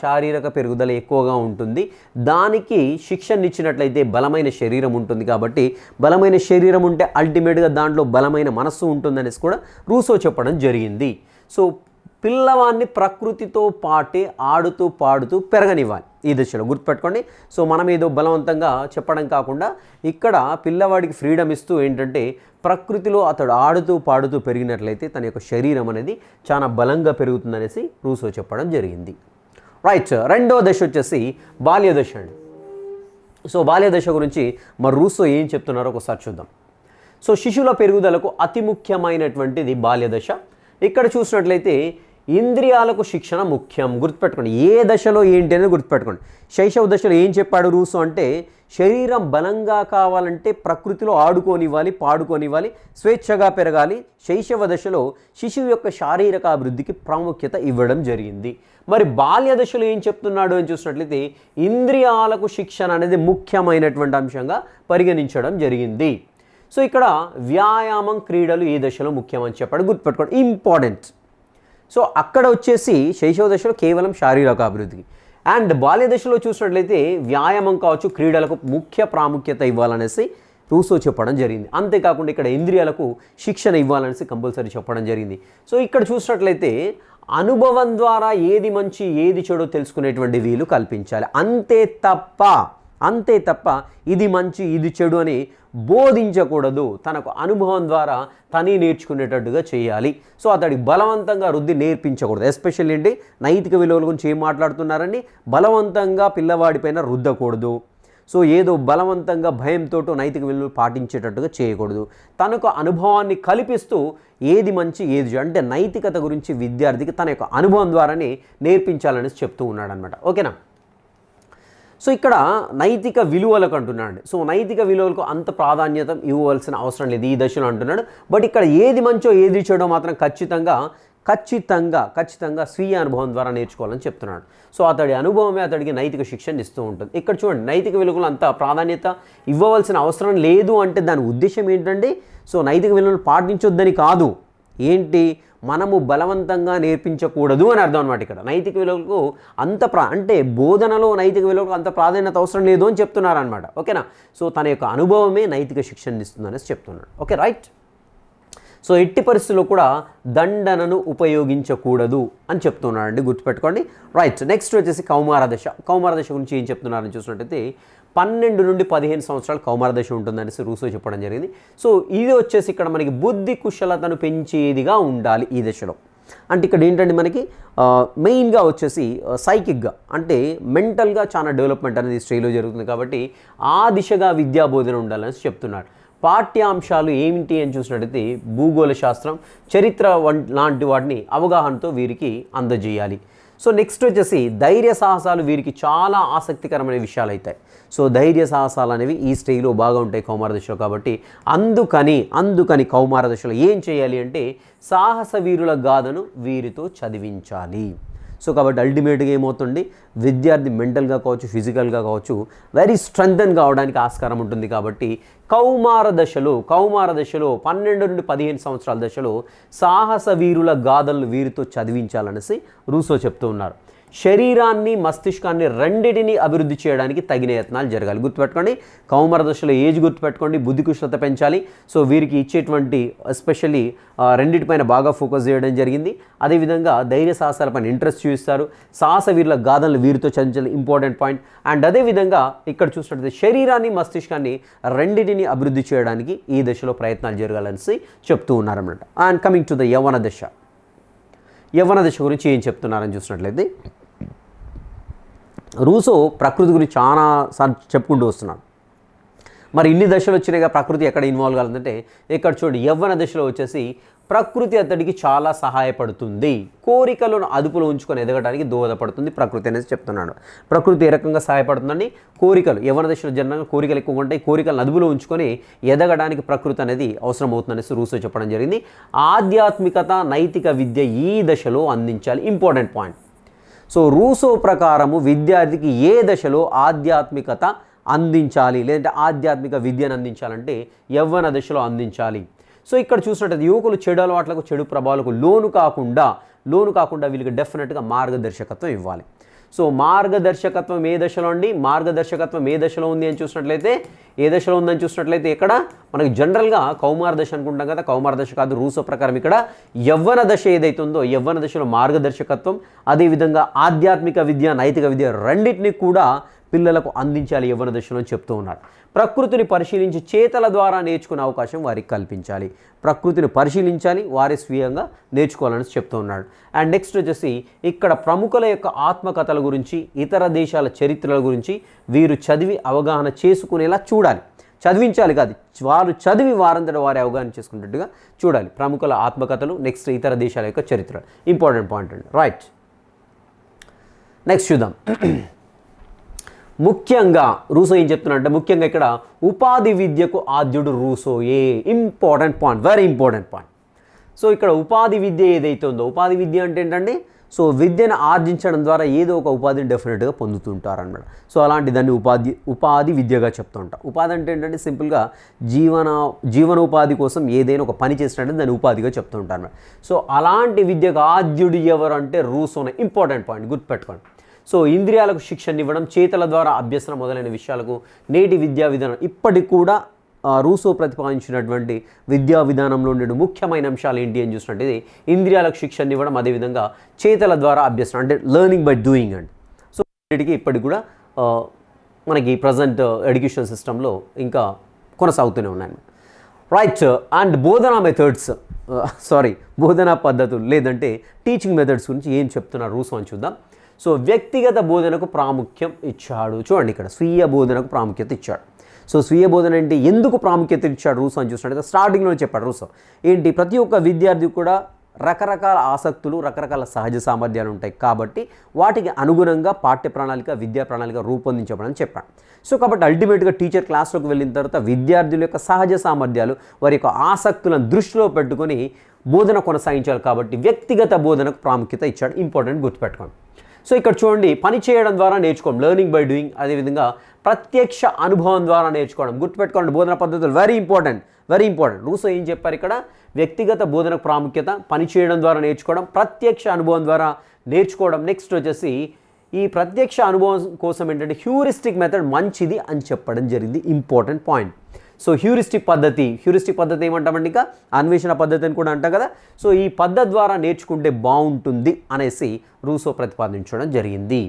శారీరక పెరుగుదల ఎక్కువగా ఉంటుంది, దానికి శిక్షణ ఇచ్చినట్లయితే బలమైన శరీరం ఉంటుంది. కాబట్టి బలమైన శరీరం ఉంటే అల్టిమేట్గా దాంట్లో బలమైన మనస్సు ఉంటుందనేసి కూడా రూసో చెప్పడం జరిగింది. సో పిల్లవాడిని ప్రకృతితో పాటే ఆడుతూ పాడుతూ పెరగనివ్వాలి ఈ దశలో, గుర్తుపెట్టుకోండి. సో మనం ఏదో బలవంతంగా చెప్పడం కాకుండా ఇక్కడ పిల్లవాడికి ఫ్రీడమ్ ఇస్తూ ఏంటంటే ప్రకృతిలో అతడు ఆడుతూ పాడుతూ పెరిగినట్లయితే తన యొక్క శరీరం అనేది చాలా బలంగా పెరుగుతుందనేసి రూసో చెప్పడం జరిగింది. రైట్. రెండవ దశ వచ్చేసి బాల్య దశ అండి. సో బాల్య దశ గురించి మరి రూసో ఏం చెప్తున్నారో ఒకసారి చూద్దాం. సో శిశువుల పెరుగుదలకు అతి ముఖ్యమైనటువంటిది బాల్య దశ. ఇక్కడ చూసినట్లయితే ఇంద్రియాలకు శిక్షణ ముఖ్యం, గుర్తుపెట్టుకోండి. ఏ దశలో ఏంటి అనేది గుర్తుపెట్టుకోండి. శైశవ దశలో ఏం చెప్పాడు రూసో అంటే, శరీరం బలంగా కావాలంటే ప్రకృతిలో ఆడుకోనివ్వాలి, పాడుకోనివ్వాలి, స్వేచ్ఛగా పెరగాలి. శైశవ దశలో శిశువు యొక్క శారీరక అభివృద్ధికి ప్రాముఖ్యత ఇవ్వడం జరిగింది. మరి బాల్య దశలో ఏం చెప్తున్నాడు అని చూసినట్లయితే, ఇంద్రియాలకు శిక్షణ అనేది ముఖ్యమైనటువంటి అంశంగా పరిగణించడం జరిగింది. సో ఇక్కడ వ్యాయామం, క్రీడలు ఏ దశలో ముఖ్యమని చెప్పాడు, గుర్తుపెట్టుకోండి, ఇంపార్టెంట్. సో అక్కడ వచ్చేసి శైశవ దశలో కేవలం శారీరక అభివృద్ధికి, అండ్ బాల్య దశలో చూసినట్లయితే వ్యాయామం కావచ్చు, క్రీడలకు ముఖ్య ప్రాముఖ్యత ఇవ్వాలనేసి రూసో చెప్పడం జరిగింది. అంతేకాకుండా ఇక్కడ ఇంద్రియాలకు శిక్షణ ఇవ్వాలనేసి కంపల్సరీ చెప్పడం జరిగింది. సో ఇక్కడ చూసినట్లయితే అనుభవం ద్వారా ఏది మంచి ఏది చెడో తెలుసుకునేటువంటి వీలు కల్పించాలి. అంతే తప్ప ఇది మంచి ఇది చెడు అని బోధించకూడదు. తనకు అనుభవం ద్వారా తనే నేర్చుకునేటట్టుగా చేయాలి. సో అతడికి బలవంతంగా నేర్పించకూడదు. ఎస్పెషల్లీ ఏంటి, నైతిక విలువల గురించి ఏం మాట్లాడుతున్నారండి, బలవంతంగా పిల్లవాడిపైన రుద్దకూడదు. సో ఏదో బలవంతంగా భయంతో నైతిక విలువలు పాటించేటట్టుగా చేయకూడదు. తనకు అనుభవాన్ని కల్పిస్తూ ఏది మంచి ఏది చెడు అంటే నైతికత గురించి విద్యార్థికి తన యొక్క అనుభవం ద్వారానే నేర్పించాలని చెప్తూ ఉన్నాడు అనమాట. ఓకేనా? సో ఇక్కడ నైతిక విలువలకు అంటున్నాడు. సో నైతిక విలువలకు అంత ప్రాధాన్యత ఇవ్వవలసిన అవసరం లేదు ఈ దశలో అంటున్నాడు. బట్ ఇక్కడ ఏది మంచో ఏది చెడో మాత్రం ఖచ్చితంగా స్వీయ అనుభవం ద్వారా నేర్చుకోవాలని చెప్తున్నాడు. సో అతడి అనుభవమే అతడికి నైతిక శిక్షణ ఇస్తూ ఉంటుంది. ఇక్కడ చూడండి, నైతిక విలువలు అంత ప్రాధాన్యత ఇవ్వవలసిన అవసరం లేదు అంటే దాని ఉద్దేశం ఏంటంటే, సో నైతిక విలువలు పాటించొద్దని కాదు, ఏంటి మనము బలవంతంగా నేర్పించకూడదు అని అర్థం అనమాట. ఇక్కడ నైతిక విలువలకు అంటే బోధనలో నైతిక విలువలకు అంత ప్రాధాన్యత అవసరం లేదు అని చెప్తున్నారు అనమాట. ఓకేనా. సో తన యొక్క అనుభవమే నైతిక శిక్షణ ఇస్తుందనేసి చెప్తున్నాడు. Okay, right. సో ఎట్టి పరిస్థితుల్లో కూడా దండనను ఉపయోగించకూడదు అని చెప్తున్నాడండి, గుర్తుపెట్టుకోండి. రైట్. నెక్స్ట్ వచ్చేసి కౌమార దశ గురించి ఏం చెప్తున్నారని చూసినట్టయితే 12 నుండి 15 సంవత్సరాలు కౌమార దశ ఉంటుందనేసి రూసో చెప్పడం జరిగింది. సో ఇది వచ్చేసి ఇక్కడ మనకి బుద్ధి కుశలతను పెంచేదిగా ఉండాలి ఈ దశలో. అంటే ఇక్కడ ఏంటంటే మనకి మెయిన్గా వచ్చేసి సైకిక్గా అంటే మెంటల్గా చాలా డెవలప్మెంట్ అనేది స్టేజ్లో జరుగుతుంది కాబట్టి ఆ దిశగా విద్యా బోధన ఉండాలని చెప్తున్నాడు. పాఠ్యాంశాలు ఏమిటి అని చూసినట్టయితే భూగోళ శాస్త్రం, చరిత్ర లాంటి వాటిని అవగాహనతో వీరికి అందజేయాలి. సో నెక్స్ట్ వచ్చేసి ధైర్య సాహసాలు వీరికి చాలా ఆసక్తికరమైన విషయాలు అవుతాయి. సో ధైర్య సాహసాలు అనేవి ఈ స్టేజ్లో బాగా ఉంటాయి కౌమార దశలో కాబట్టి అందుకని కౌమార దశలో ఏం చేయాలి అంటే సాహస వీరుల గాథను వీరితో చదివించాలి. సో కాబట్టి అల్టిమేట్గా ఏమవుతుంది, విద్యార్థి మెంటల్గా కావచ్చు, ఫిజికల్గా కావచ్చు వెరీ స్ట్రెంగ్తన్ కావడానికి ఆస్కారం ఉంటుంది. కాబట్టి కౌమార దశలో 12 నుండి 15 సంవత్సరాల దశలో సాహస వీరుల గాథలను వీరితో చదివించాలనేసి రూసో చెప్తూ ఉన్నారు. శరీరాన్ని మస్తిష్కాన్ని రెండింటిని అభివృద్ధి చేయడానికి తగిన యత్నాలు జరగాలి. గుర్తుపెట్టుకోండి, కౌమార దశలో ఏజ్ గుర్తుపెట్టుకోండి, బుద్ధి కుశలత పెంచాలి. సో వీరికి ఇచ్చేటువంటి ఎస్పెషల్లీ రెండింటిపైన బాగా ఫోకస్ చేయడం జరిగింది. అదేవిధంగా ధైర్య సాహసాలపైన ఇంట్రెస్ట్ చూపిస్తారు. సాహస వీరుల గాథలను వీరితో చదివించాలి, ఇంపార్టెంట్ పాయింట్. అండ్ అదేవిధంగా ఇక్కడ చూసినట్లయితే శరీరాన్ని మస్తిష్కాన్ని రెండింటిని అభివృద్ధి చేయడానికి ఈ దశలో ప్రయత్నాలు జరగాలనేసి చెప్తూ ఉన్నారన్నమాట. అండ్ కమింగ్ టు ద యవ్వన దశ గురించి ఏం చెప్తున్నారని చూసినట్లయితే రూసో ప్రకృతి గురించి చాలా సార్లు చెప్పుకుంటూ వస్తున్నాడు. మరి ఇన్ని దశలు వచ్చినాయిగా ప్రకృతి ఎక్కడ ఇన్వాల్వ్ కావాలంటే ఇక్కడ చూడండి, యవ్వన దశలో వచ్చేసి ప్రకృతి అతడికి చాలా సహాయపడుతుంది, కోరికలను అదుపులో ఉంచుకొని ఎదగడానికి దోహదపడుతుంది ప్రకృతి అనేది చెప్తున్నాడు. ప్రకృతి ఏ రకంగా సహాయపడుతుందండి, కోరికలు యవ్వన దశలో జనరల్గా కోరికలు ఎక్కువ ఉంటాయి, కోరికలను అదుపులో ఉంచుకొని ఎదగడానికి ప్రకృతి అనేది అవసరం అవుతుందనేసి రూసో చెప్పడం జరిగింది. ఆధ్యాత్మికత, నైతిక విద్య ఈ దశలో అందించాలి, ఇంపార్టెంట్ పాయింట్. సో రూసో ప్రకారము విద్యార్థికి ఏ దశలో ఆధ్యాత్మికత అందించాలి లేదంటే ఆధ్యాత్మిక విద్యను అందించాలంటే యవ్వన దశలో అందించాలి. సో ఇక్కడ చూసినట్టయితే యువకులు చెడు అలవాట్లకు, చెడు ప్రభావాలకు లోను కాకుండా వీళ్ళకి డెఫినెట్గా మార్గదర్శకత్వం ఇవ్వాలి. సో మార్గదర్శకత్వం ఏ దశలో అండి, మార్గదర్శకత్వం ఏ దశలో ఉంది అని చూసినట్లయితే, ఏ దశలో ఉందని చూసినట్లయితే ఇక్కడ మనకి జనరల్గా కౌమార దశ అనుకుంటాం కదా, కౌమార దశ కాదు, రూసో ప్రకారం ఇక్కడ యవ్వన దశ ఏదైతే ఉందో యవ్వన దశలో మార్గదర్శకత్వం, అదేవిధంగా ఆధ్యాత్మిక విద్య, నైతిక విద్య రెండింటినీ కూడా పిల్లలకు అందించాలి యవ్వన దశలో చెప్తూ ఉన్నారు. ప్రకృతిని పరిశీలించి చేతల ద్వారా నేర్చుకునే అవకాశం వారికి కల్పించాలి. ప్రకృతిని పరిశీలించాలి, వారి స్వీయంగా నేర్చుకోవాలని చెప్తూ ఉన్నాడు. అండ్ నెక్స్ట్ వచ్చేసి ఇక్కడ ప్రముఖుల యొక్క ఆత్మకథల గురించి, ఇతర దేశాల చరిత్రల గురించి వీరు చదివి అవగాహన చేసుకునేలా చూడాలి. చదివించాలి కాదు, వారు చదివి వారంతట వారి అవగాహన చేసుకునేట్టుగా చూడాలి. ప్రముఖుల ఆత్మకథలు, నెక్స్ట్ ఇతర దేశాల యొక్క చరిత్ర, ఇంపార్టెంట్ పాయింట్ అండి. రైట్, నెక్స్ట్ చూద్దాం. ముఖ్యంగా రూసో ఏం చెప్తున్నాడంటే, ముఖ్యంగా ఇక్కడ ఉపాధి విద్యకు ఆద్యుడు రూసోయే, important point, very important point. So ఇక్కడ ఉపాధి విద్య ఏదైతే ఉందో, ఉపాధి విద్య అంటే ఏంటంటే సో విద్యను ఆర్జించడం ద్వారా ఏదో ఒక ఉపాధిని డెఫినెట్గా పొందుతుంటారన్నమాట. సో అలాంటి దాన్ని ఉపాధి విద్యగా చెప్తూ ఉంటాం. ఉపాధి అంటే ఏంటంటే సింపుల్గా జీవనోపాధి కోసం ఏదైనా ఒక పని చేసినట్టు దాన్ని ఉపాధిగా చెప్తూ ఉంటారు అన్నమాట. సో అలాంటి విద్యకు ఆద్యుడు ఎవరు అంటే రూసోనే, ఇంపార్టెంట్ పాయింట్, గుర్తుపెట్టుకోండి. సో ఇంద్రియాలకు శిక్షణ ఇవ్వడం, చేతల ద్వారా అభ్యసనం మొదలైన విషయాలకు నేటి విద్యా విధానం ఇప్పటికి కూడా రూసో ప్రతిపాదించినటువంటి విద్యా విధానంలో ఉండే ముఖ్యమైన అంశాలు ఏంటి అని చూసినట్టయితే ఇంద్రియాలకు శిక్షణ ఇవ్వడం, అదేవిధంగా చేతల ద్వారా అభ్యసనం అంటే లెర్నింగ్ బై డూయింగ్ అండి. సో వీటికి ఇప్పటికి కూడా మనకి ప్రజెంట్ ఎడ్యుకేషన్ సిస్టంలో ఇంకా కొనసాగుతూనే ఉన్నాయి. రైట్, అండ్ బోధనా పద్ధతులు లేదంటే టీచింగ్ మెథడ్స్ గురించి ఏం చెప్తున్నారు రూసో అని చూద్దాం. సో వ్యక్తిగత బోధనకు ప్రాముఖ్యం ఇచ్చాడు. చూడండి ఇక్కడ స్వీయ బోధనకు ప్రాముఖ్యత ఇచ్చాడు. సో స్వీయ బోధన అంటే ఎందుకు ప్రాముఖ్యత ఇచ్చాడు రూసో అని చూసినట్టు స్టార్టింగ్లో చెప్పాడు రూసో. ఏంటి, ప్రతి ఒక్క విద్యార్థి కూడా రకరకాల ఆసక్తులు, రకరకాల సహజ సామర్థ్యాలు ఉంటాయి కాబట్టి వాటికి అనుగుణంగా పాఠ్య ప్రణాళిక, విద్యా ప్రణాళిక రూపొందించబడని చెప్పాను. సో కాబట్టి అల్టిమేట్గా టీచర్ క్లాస్లోకి వెళ్ళిన తర్వాత విద్యార్థుల యొక్క సహజ సామర్థ్యాలు, వారి యొక్క ఆసక్తులను దృష్టిలో పెట్టుకొని బోధన కొనసాగించాలి కాబట్టి వ్యక్తిగత బోధనకు ప్రాముఖ్యత ఇచ్చాడు. ఇంపార్టెంట్, గుర్తుపెట్టుకోండి. సో ఇక్కడ చూడండి, పని చేయడం ద్వారా నేర్చుకోవడం, లెర్నింగ్ బై డూయింగ్. అదేవిధంగా ప్రత్యక్ష అనుభవం ద్వారా నేర్చుకోవడం. గుర్తుపెట్టుకోండి, బోధన పద్ధతులు వెరీ ఇంపార్టెంట్. రూసో ఏం చెప్పారు ఇక్కడ? వ్యక్తిగత బోధనకు ప్రాముఖ్యత, పని చేయడం ద్వారా నేర్చుకోవడం, ప్రత్యక్ష అనుభవం ద్వారా నేర్చుకోవడం. నెక్స్ట్ వచ్చేసి ఈ ప్రత్యక్ష అనుభవం కోసం ఏంటంటే హ్యూరిస్టిక్ మెథడ్ మంచిది అని చెప్పడం జరిగింది. Important point. సో హ్యూరిస్టిక్ పద్ధతి ఏమంటామండి? ఇంకా అన్వేషణ పద్ధతి అని కూడా అంటాం కదా. సో ఈ పద్ధతి ద్వారా నేర్చుకుంటే బాగుంటుంది అనేసి రూసో ప్రతిపాదించడం జరిగింది.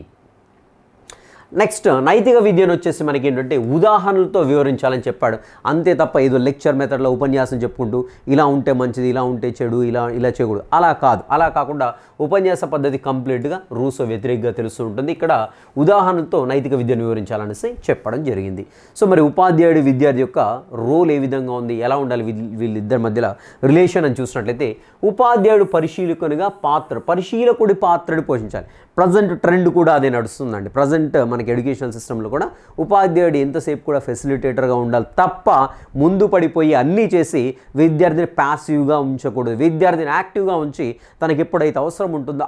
నెక్స్ట్ నైతిక విద్యను వచ్చేసి మనకి ఏంటంటే ఉదాహరణలతో వివరించాలని చెప్పాడు. అంతే తప్ప ఏదో లెక్చర్ మెథడ్లో ఉపన్యాసం చెప్పుకుంటూ ఇలా ఉంటే మంచిది, ఇలా ఉంటే చెడు, ఇలా చేయకూడదు, అలా కాదు. అలా కాకుండా ఉపన్యాస పద్ధతి కంప్లీట్గా రూసో వ్యతిరేకంగా తెలుస్తూ ఉంటుంది. ఇక్కడ ఉదాహరణతో నైతిక విద్యను వివరించాలనేసి చెప్పడం జరిగింది. సో మరి ఉపాధ్యాయుడు విద్యార్థి యొక్క రోల్ ఏ విధంగా ఉంది, ఎలా ఉండాలి వీళ్ళిద్దరి మధ్యలో రిలేషన్ అని చూసినట్లయితే ఉపాధ్యాయుడు పరిశీలకుడి పాత్రని పోషించాలి. ప్రజెంట్ ట్రెండ్ కూడా అదే నడుస్తుందండి. ప్రజెంట్ మనకి ఎడ్యుకేషన్ సిస్టంలో కూడా ఉపాధ్యాయుడు ఎంతసేపు కూడా ఫెసిలిటేటర్గా ఉండాలి తప్ప ముందు పడిపోయి అన్నీ చేసి విద్యార్థిని ప్యాసివ్గా ఉంచకూడదు. విద్యార్థిని యాక్టివ్గా ఉంచి తనకి ఎప్పుడైతే అవసరం ఉంటుందో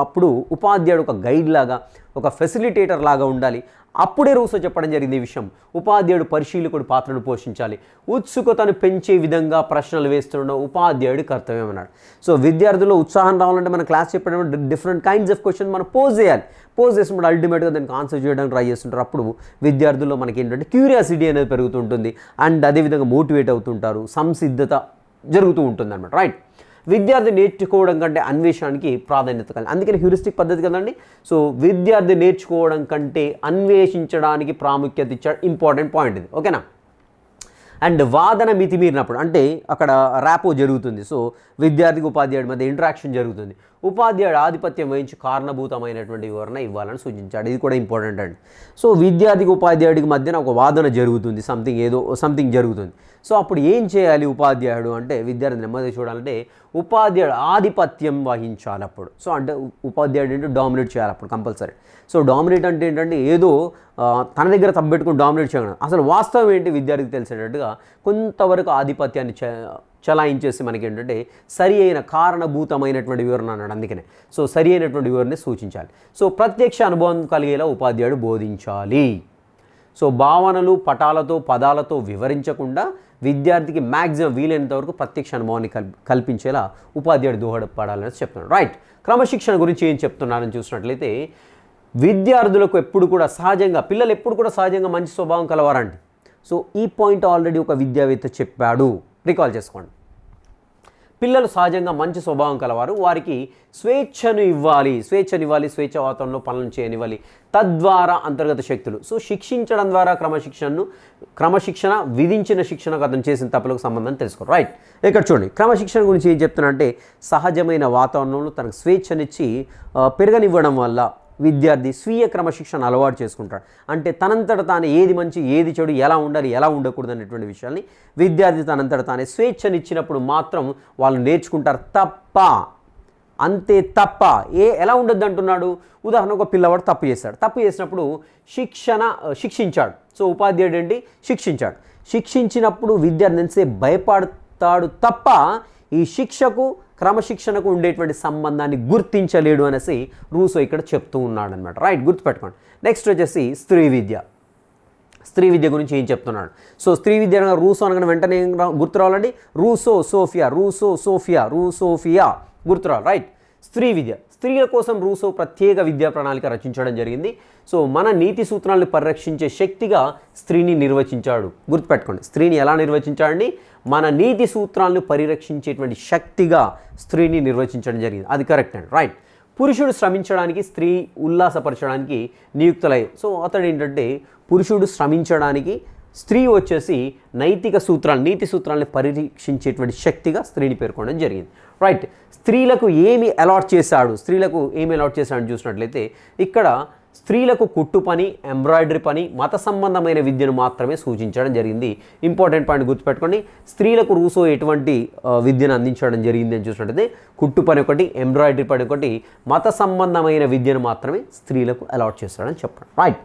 అప్పుడు ఉపాధ్యాయుడు ఒక గైడ్ లాగా, ఒక ఫెసిలిటేటర్ లాగా ఉండాలి. అప్పుడే రూసో చెప్పడం జరిగింది ఈ విషయం. ఉపాధ్యాయుడు పరిశీలకుడి పాత్రను పోషించాలి. ఉత్సుకతను పెంచే విధంగా ప్రశ్నలు వేస్తుండడం ఉపాధ్యాయుడి కర్తవ్యం అన్నాడు. సో విద్యార్థుల్లో ఉత్సాహం రావాలంటే మన క్లాస్ చెప్పడం డిఫరెంట్ కైండ్స్ ఆఫ్ క్వశ్చన్ మనం పోజ్ చేయాలి. పోజ్ చేసినప్పుడు అల్టిమేట్గా దానికి ఆన్సర్ చేయడానికి ట్రై చేస్తుంటారు. అప్పుడు విద్యార్థుల్లో మనకి ఏంటంటే క్యూరియాసిటీ అనేది పెరుగుతుంటుంది అండ్ అదేవిధంగా మోటివేట్ అవుతుంటారు, సంసిద్ధత జరుగుతూ ఉంటుంది అన్నమాట. రైట్. విద్యార్థి నేర్చుకోవడం కంటే అన్వేషణకి ప్రాధాన్యత కలిగి, అందుకని హ్యూరిస్టిక్ పద్ధతి కదండి. సో విద్యార్థి నేర్చుకోవడం కంటే అన్వేషించడానికి ప్రాముఖ్యత ఇచ్చాడు. ఇంపార్టెంట్ పాయింట్ ఇది, ఓకేనా. అండ్ వాదన మితిమీరినప్పుడు అంటే అక్కడ ర్యాపో జరుగుతుంది. సో విద్యార్థికి ఉపాధ్యాయుడి మధ్య ఇంటరాక్షన్ జరుగుతుంది. ఉపాధ్యాయుడు ఆధిపత్యం వహించి కారణభూతమైనటువంటి వివరణ ఇవ్వాలని సూచించాడు. ఇది కూడా ఇంపార్టెంట్ అండి. సో విద్యార్థికి ఉపాధ్యాయుడికి మధ్యన ఒక వాదన జరుగుతుంది, సంథింగ్ జరుగుతుంది. సో అప్పుడు ఏం చేయాలి ఉపాధ్యాయుడు అంటే, విద్యార్థి నెమ్మది చూడాలంటే ఉపాధ్యాయుడు ఆధిపత్యం వహించాలి అప్పుడు. సో అంటే ఉపాధ్యాయుడు అంటే డామినేట్ చేయాలి అప్పుడు కంపల్సరీ. సో డామినేట్ అంటే ఏంటంటే ఏదో తన దగ్గర తప్పెట్టుకుని డామినేట్ చేయడం, అసలు వాస్తవం ఏంటి విద్యార్థికి తెలిసేటట్టుగా కొంతవరకు ఆధిపత్యాన్ని చలాయించేసి మనకి ఏంటంటే సరి అయిన కారణభూతమైనటువంటి వివరణ అన్నాడు. అందుకనే సో సరి అయినటువంటి వివరణ సూచించాలి. సో ప్రత్యక్ష అనుభవం కలిగేలా ఉపాధ్యాయుడు బోధించాలి. సో భావనలు పటాలతో పదాలతో వివరించకుండా విద్యార్థికి మ్యాక్సిమం వీలైనంత వరకు ప్రత్యక్ష అనుభవాన్ని కల్పించేలా ఉపాధ్యాయుడు దోహదపడాలని చెప్తున్నాడు. రైట్. క్రమశిక్షణ గురించి ఏం చెప్తున్నారని చూసినట్లయితే విద్యార్థులకు ఎప్పుడు కూడా సహజంగా, పిల్లలు ఎప్పుడు కూడా సహజంగా మంచి స్వభావం కలవారండి. సో ఈ పాయింట్ ఆల్రెడీ ఒక విద్యావేత్త చెప్పాడు, రికాల్ చేసుకోండి. పిల్లలు సహజంగా మంచి స్వభావం కలవారు, వారికి స్వేచ్ఛను ఇవ్వాలి, స్వేచ్ఛ వాతావరణంలో పనులను చేయనివ్వాలి. తద్వారా అంతర్గత శక్తులు. సో శిక్షించడం ద్వారా క్రమశిక్షణ విధించిన శిక్షణకు అతను చేసిన తప్పులకు సంబంధం తెలుసుకోరు. రైట్. ఇక్కడ చూడండి, క్రమశిక్షణ గురించి ఏం చెప్తున్నా అంటే సహజమైన వాతావరణంలో తనకు స్వేచ్ఛనిచ్చి పెరగనివ్వడం వల్ల విద్యార్థి స్వీయ క్రమశిక్షణ అలవాటు చేసుకుంటాడు. అంటే తనంతట తానే ఏది మంచి ఏది చెడు, ఎలా ఉండాలి ఎలా ఉండకూడదు అనేటువంటి విషయాల్ని విద్యార్థి తనంతట తానే స్వేచ్ఛనిచ్చినప్పుడు మాత్రం వాళ్ళు నేర్చుకుంటారు తప్ప, అంతే తప్ప ఎలా ఉండద్దు అంటున్నాడు. ఉదాహరణ, ఒక పిల్లవాడు తప్పు చేసినప్పుడు శిక్షించాడు. సో ఉపాధ్యాయుడు ఏంటి, శిక్షించినప్పుడు విద్యార్థి ఎంతసేపు భయపడతాడు తప్ప ఈ శిక్షకు క్రమశిక్షణకు ఉండేటువంటి సంబంధాన్ని గుర్తించలేడు అనేసి రూసో ఇక్కడ చెప్తూ ఉన్నాడు అనమాట. రైట్, గుర్తుపెట్టుకోండి. నెక్స్ట్ వచ్చేసి స్త్రీ విద్య గురించి ఏం చెప్తున్నాడు. సో స్త్రీ విద్య అనగా రూసో అనగానే వెంటనే గుర్తు రావాలండి, రూసో సోఫియా గుర్తు రావాలి. రైట్. స్త్రీ విద్య, స్త్రీల కోసం రూసో ప్రత్యేక విద్యా ప్రణాళిక రచించడం జరిగింది. సో మన నీతి సూత్రాలను పరిరక్షించే శక్తిగా స్త్రీని నిర్వచించాడు. గుర్తుపెట్టుకోండి, స్త్రీని ఎలా నిర్వచించాడండి, మన నీతి సూత్రాలను పరిరక్షించేటువంటి శక్తిగా స్త్రీని నిర్వచించడం జరిగింది. అది కరెక్ట్ అండి. రైట్. పురుషుడు శ్రమించడానికి, స్త్రీ ఉల్లాసపరచడానికి నియుక్తులయ్యాయి. సో అతడు ఏంటంటే పురుషుడు శ్రమించడానికి, స్త్రీ వచ్చేసి నీతి సూత్రాలను పరీక్షించేటువంటి శక్తిగా స్త్రీని పేర్కొనడం జరిగింది. రైట్. స్త్రీలకు ఏమి అలాట్ చేశాడు చూసినట్లయితే ఇక్కడ స్త్రీలకు కుట్టు పని, ఎంబ్రాయిడరీ పని, మత సంబంధమైన విద్యను మాత్రమే సూచించడం జరిగింది. ఇంపార్టెంట్ పాయింట్ గుర్తుపెట్టుకోండి. స్త్రీలకు రూసో ఎటువంటి విద్యను అందించడం జరిగింది అని చూసినట్టయితే కుట్టు పని ఒకటి, ఎంబ్రాయిడరీ పని ఒకటి, మత సంబంధమైన విద్యను మాత్రమే స్త్రీలకు అలాట్ చేస్తాడని చెప్పడం. రైట్.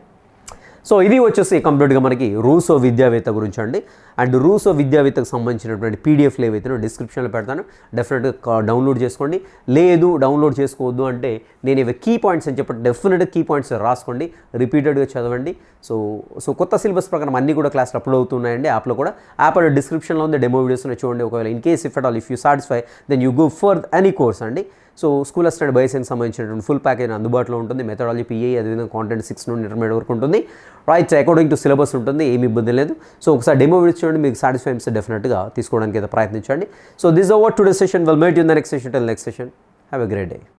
సో ఇది వచ్చేసి కంప్లీట్గా మనకి రూసో విద్యావేత్త గురించి అండి. అండ్ రూసో విద్యావేత్తకు సంబంధించినటువంటి పీడిఎఫ్లు ఏవైతే డిస్క్రిప్షన్లో పెడతాను, డెఫినెట్గా డౌన్లోడ్ చేసుకోండి. లేదు డౌన్లోడ్ చేసుకోవద్దు అంటే నేను ఇవి కీ పాయింట్స్ అని చెప్పి డెఫినెట్గా కీ పాయింట్స్ రాసుకోండి, రిపీటెడ్గా చదవండి. సో కొత్త సిలబస్ ప్రకారం అన్నీ కూడా క్లాసులు అప్లోడ్ అవుతున్నాయండి యాప్లో కూడా. యాప్ అనేది డిస్క్రిప్షన్లో ఉంది, డెమో వీడియోస్ని చూడండి. ఒకవేళ in case if at all if you satisfy then you go for any course అండి. సో స్కూల్ అసిస్టెంట్ బయోసైన్స్ సంబంధించినటువంటి ఫుల్ ప్యాకేజ్ అందుబాటులో ఉంటుంది. మెథడాలజీ పిఏ, అదేవిధంగా కాంటెంట్ 6 నుండి ఇంటర్మీడియట్ వరకు ఉంటుంది. రైట్, అకార్డింగ్ టు సిలబస్ ఉంటుంది, ఏమి ఇబ్బంది లేదు. సో ఒకసారి డెమో వీడియోస్ చూడండి, మీకు సాటిస్ఫై అయితే డెఫినెట్గా తీసుకోవడానికి అయితే ప్రయత్నించండి. So this over today session. Will meet you in the next session. Till next session, have a great day.